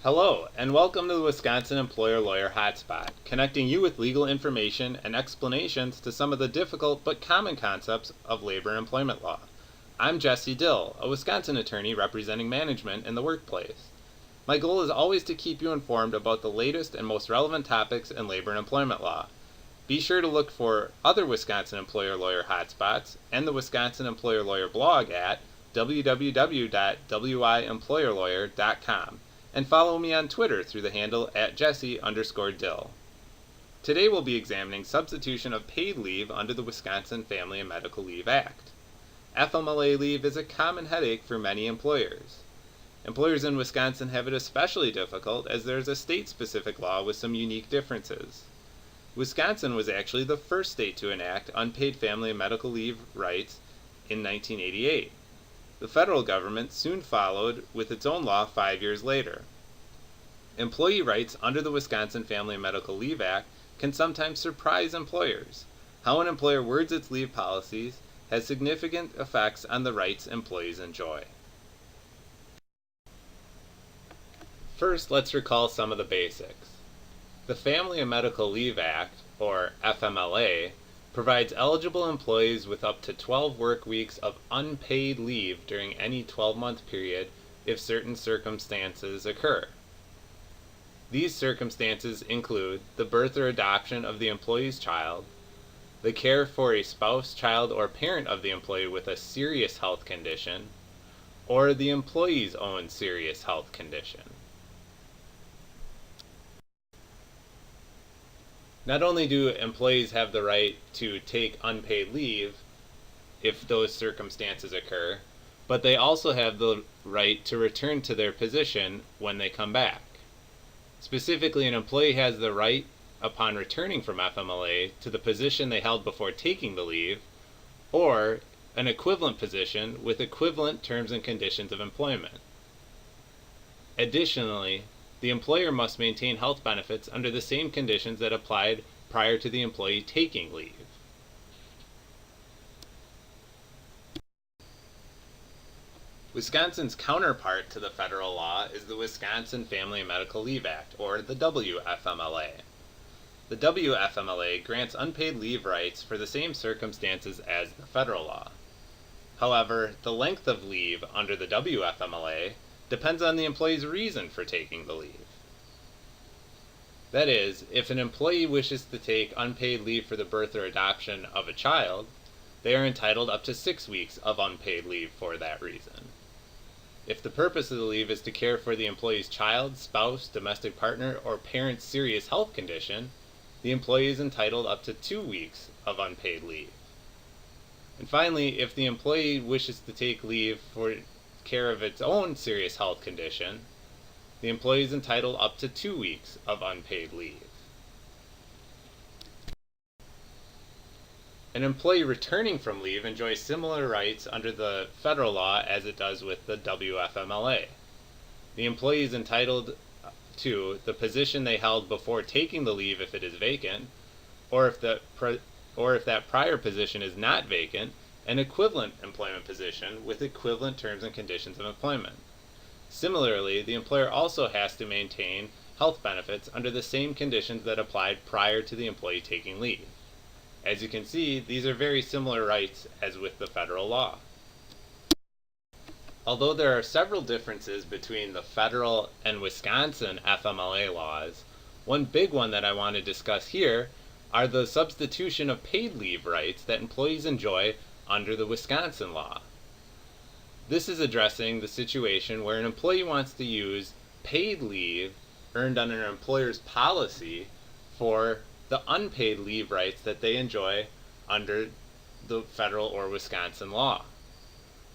Hello, and welcome to the Wisconsin Employer Lawyer Hotspot, connecting you with legal information and explanations to some of the difficult but common concepts of labor and employment law. I'm Dill, a Wisconsin attorney representing management in the workplace. My goal is always to keep you informed about the latest and most relevant topics in labor and employment law. Be sure to look for other Wisconsin Employer Lawyer Hotspots and the Wisconsin Employer Lawyer blog at www.wiemployerlawyer.com. and follow me on Twitter through the handle at @Jesse_Dill. Today we'll be examining substitution of paid leave under the Wisconsin Family and Medical Leave Act. FMLA leave is a common headache for many employers. Employers in Wisconsin have it especially difficult as there is a state-specific law with some unique differences. Wisconsin was actually the first state to enact unpaid family and medical leave rights in 1988. The federal government soon followed with its own law 5 years later. Employee rights under the Wisconsin Family and Medical Leave Act can sometimes surprise employers. How an employer words its leave policies has significant effects on the rights employees enjoy. First, let's recall some of the basics. The Family and Medical Leave Act, or FMLA, provides eligible employees with up to 12 work weeks of unpaid leave during any 12-month period if certain circumstances occur. These circumstances include the birth or adoption of the employee's child, the care for a spouse, child, or parent of the employee with a serious health condition, or the employee's own serious health condition. Not only do employees have the right to take unpaid leave if those circumstances occur, but they also have the right to return to their position when they come back. Specifically, an employee has the right, upon returning from FMLA, to the position they held before taking the leave, or an equivalent position with equivalent terms and conditions of employment. Additionally, the employer must maintain health benefits under the same conditions that applied prior to the employee taking leave. Wisconsin's counterpart to the federal law is the Wisconsin Family and Medical Leave Act, or the WFMLA. The WFMLA grants unpaid leave rights for the same circumstances as the federal law. However, the length of leave under the WFMLA depends on the employee's reason for taking the leave. That is, if an employee wishes to take unpaid leave for the birth or adoption of a child, they are entitled up to 6 weeks of unpaid leave for that reason. If the purpose of the leave is to care for the employee's child, spouse, domestic partner, or parent's serious health condition, the employee is entitled up to 2 weeks of unpaid leave. And finally, if the employee wishes to take leave for care of its own serious health condition, the employee is entitled up to 2 weeks of unpaid leave. An employee returning from leave enjoys similar rights under the federal law as it does with the WFMLA. The employee is entitled to the position they held before taking the leave if it is vacant, or if that prior position is not vacant, an equivalent employment position with equivalent terms and conditions of employment. Similarly, the employer also has to maintain health benefits under the same conditions that applied prior to the employee taking leave. As you can see, these are very similar rights as with the federal law. Although there are several differences between the federal and Wisconsin FMLA laws, one big one that I want to discuss here are the substitution of paid leave rights that employees enjoy under the Wisconsin law. This is addressing the situation where an employee wants to use paid leave earned under an employer's policy for the unpaid leave rights that they enjoy under the federal or Wisconsin law.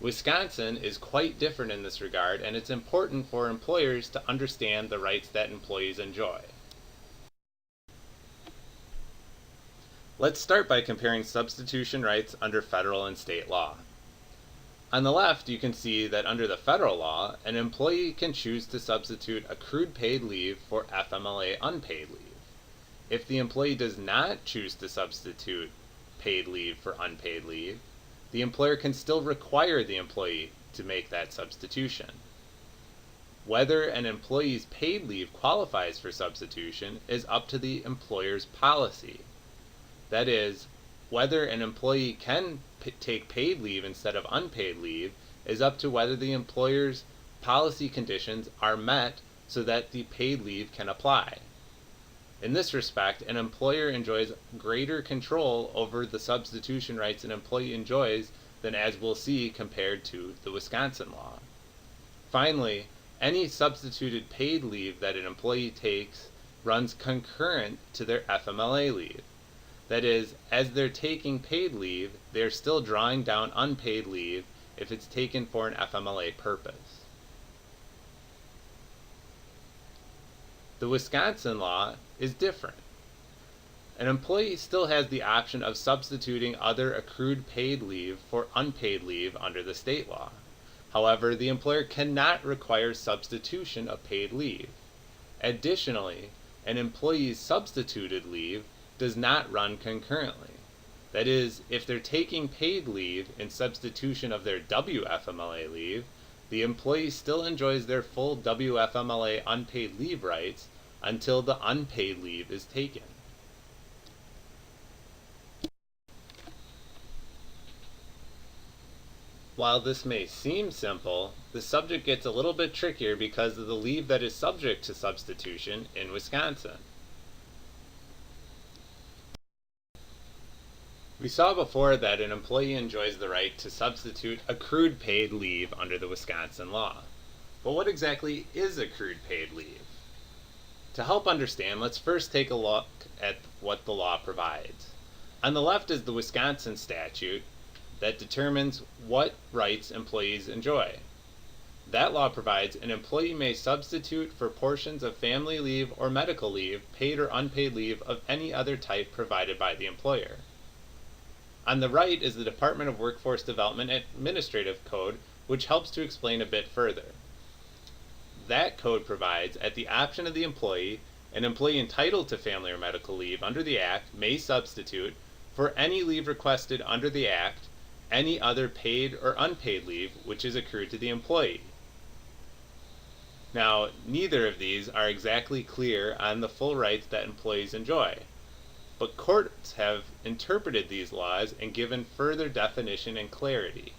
Wisconsin is quite different in this regard, and it's important for employers to understand the rights that employees enjoy. Let's start by comparing substitution rights under federal and state law. On the left, you can see that under the federal law, an employee can choose to substitute accrued paid leave for FMLA unpaid leave. If the employee does not choose to substitute paid leave for unpaid leave, the employer can still require the employee to make that substitution. Whether an employee's paid leave qualifies for substitution is up to the employer's policy. That is, whether an employee can take paid leave instead of unpaid leave is up to whether the employer's policy conditions are met so that the paid leave can apply. In this respect, an employer enjoys greater control over the substitution rights an employee enjoys than, as we'll see, compared to the Wisconsin law. Finally, any substituted paid leave that an employee takes runs concurrent to their FMLA leave. That is, as they're taking paid leave, they're still drawing down unpaid leave if it's taken for an FMLA purpose. The Wisconsin law is different. An employee still has the option of substituting other accrued paid leave for unpaid leave under the state law. However, the employer cannot require substitution of paid leave. Additionally, an employee's substituted leave does not run concurrently. That is, if they're taking paid leave in substitution of their WFMLA leave, the employee still enjoys their full WFMLA unpaid leave rights until the unpaid leave is taken. While this may seem simple, the subject gets a little bit trickier because of the leave that is subject to substitution in Wisconsin. We saw before that an employee enjoys the right to substitute accrued paid leave under the Wisconsin law. But what exactly is accrued paid leave? To help understand, let's first take a look at what the law provides. On the left is the Wisconsin statute that determines what rights employees enjoy. That law provides an employee may substitute for portions of family leave or medical leave, paid or unpaid leave of any other type provided by the employer. On the right is the Department of Workforce Development Administrative Code, which helps to explain a bit further. That code provides, at the option of the employee, an employee entitled to family or medical leave under the Act may substitute for any leave requested under the Act any other paid or unpaid leave which is accrued to the employee. Now, neither of these are exactly clear on the full rights that employees enjoy, but courts have interpreted these laws and given further definition and clarity.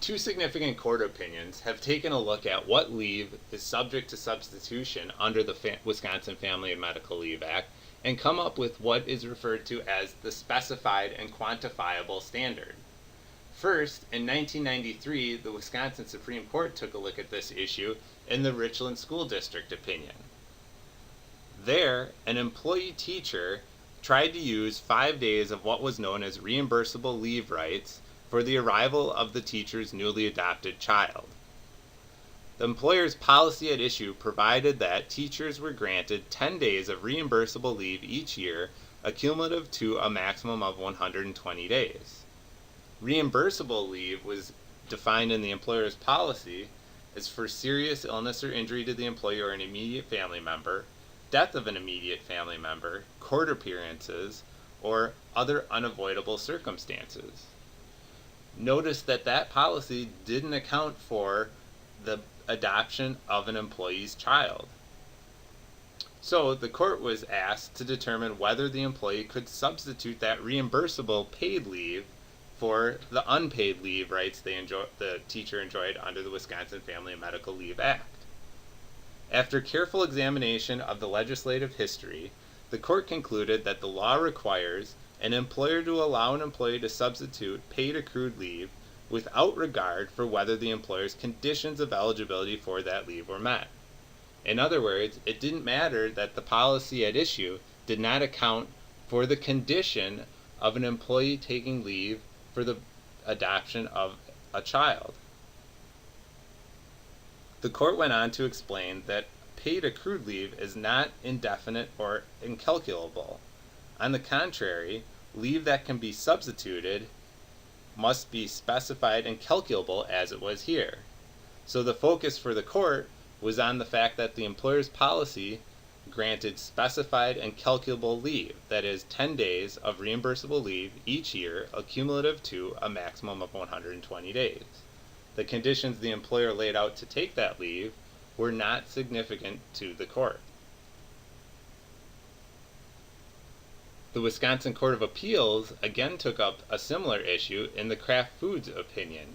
Two significant court opinions have taken a look at what leave is subject to substitution under the Wisconsin Family and Medical Leave Act and come up with what is referred to as the specified and quantifiable standard. First, in 1993, the Wisconsin Supreme Court took a look at this issue in the Richland School District opinion. There, an employee teacher tried to use 5 days of what was known as reimbursable leave rights for the arrival of the teacher's newly adopted child. The employer's policy at issue provided that teachers were granted 10 days of reimbursable leave each year, accumulative to a maximum of 120 days. Reimbursable leave was defined in the employer's policy as for serious illness or injury to the employee or an immediate family member, death of an immediate family member, court appearances, or other unavoidable circumstances. Notice that that policy didn't account for the adoption of an employee's child. So the court was asked to determine whether the employee could substitute that reimbursable paid leave for the unpaid leave rights the teacher enjoyed under the Wisconsin Family and Medical Leave Act. After careful examination of the legislative history, the court concluded that the law requires an employer to allow an employee to substitute paid accrued leave without regard for whether the employer's conditions of eligibility for that leave were met. In other words, it didn't matter that the policy at issue did not account for the condition of an employee taking leave for the adoption of a child. The court went on to explain that paid accrued leave is not indefinite or incalculable. On the contrary, leave that can be substituted must be specified and calculable as it was here. So the focus for the court was on the fact that the employer's policy granted specified and calculable leave, that is 10 days of reimbursable leave each year, accumulative to a maximum of 120 days. the conditions the employer laid out to take that leave were not significant to the court. The Wisconsin Court of Appeals again took up a similar issue in the Kraft Foods opinion.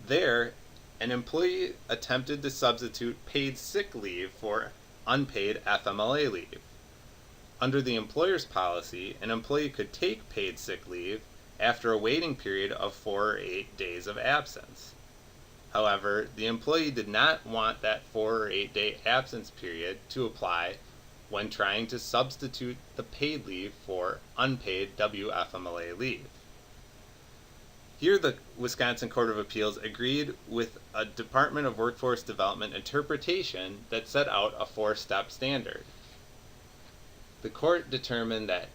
There, an employee attempted to substitute paid sick leave for unpaid FMLA leave. Under the employer's policy, an employee could take paid sick leave after a waiting period of 4 or 8 days of absence. However, the employee did not want that 4 or 8 day absence period to apply when trying to substitute the paid leave for unpaid WFMLA leave. Here, the Wisconsin Court of Appeals agreed with a Department of Workforce Development interpretation that set out a 4-step standard. The court determined that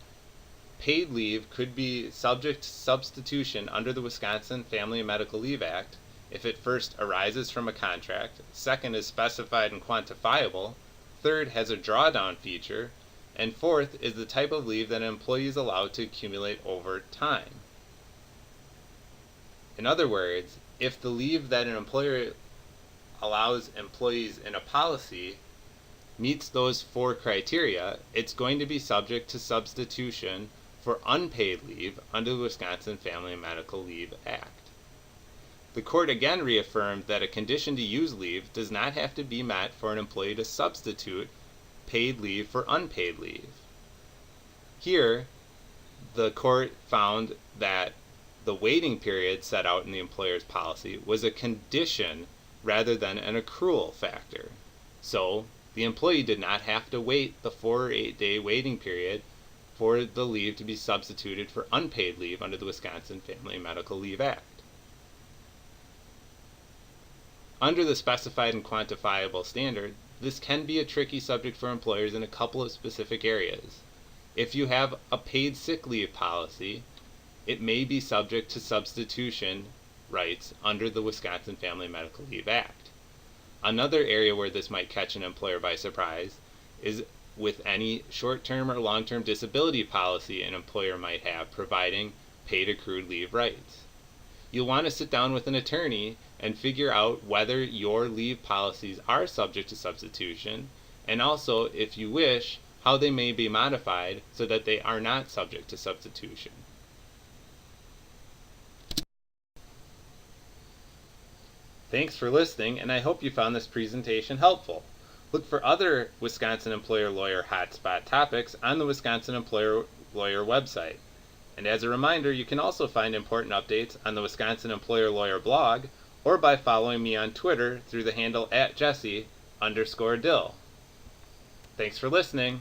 paid leave could be subject to substitution under the Wisconsin Family and Medical Leave Act if it first arises from a contract, second is specified and quantifiable, third has a drawdown feature, and fourth is the type of leave that an employee is allowed to accumulate over time. In other words, if the leave that an employer allows employees in a policy meets those 4 criteria, it's going to be subject to substitution for unpaid leave under the Wisconsin Family and Medical Leave Act. The court again reaffirmed that a condition to use leave does not have to be met for an employee to substitute paid leave for unpaid leave. Here, the court found that the waiting period set out in the employer's policy was a condition rather than an accrual factor. So, the employee did not have to wait the 4 or 8 day waiting period for the leave to be substituted for unpaid leave under the Wisconsin Family and Medical Leave Act. Under the specified and quantifiable standard, this can be a tricky subject for employers in a couple of specific areas. If you have a paid sick leave policy, it may be subject to substitution rights under the Wisconsin Family and Medical Leave Act. Another area where this might catch an employer by surprise is with any short-term or long-term disability policy an employer might have providing paid accrued leave rights. You'll want to sit down with an attorney and figure out whether your leave policies are subject to substitution, and also, if you wish, how they may be modified so that they are not subject to substitution. Thanks for listening, and I hope you found this presentation helpful. Look for other Wisconsin Employer Lawyer Hotspot topics on the Wisconsin Employer Lawyer website. And as a reminder, you can also find important updates on the Wisconsin Employer Lawyer blog or by following me on Twitter through the handle @Jesse_Dill. Thanks for listening.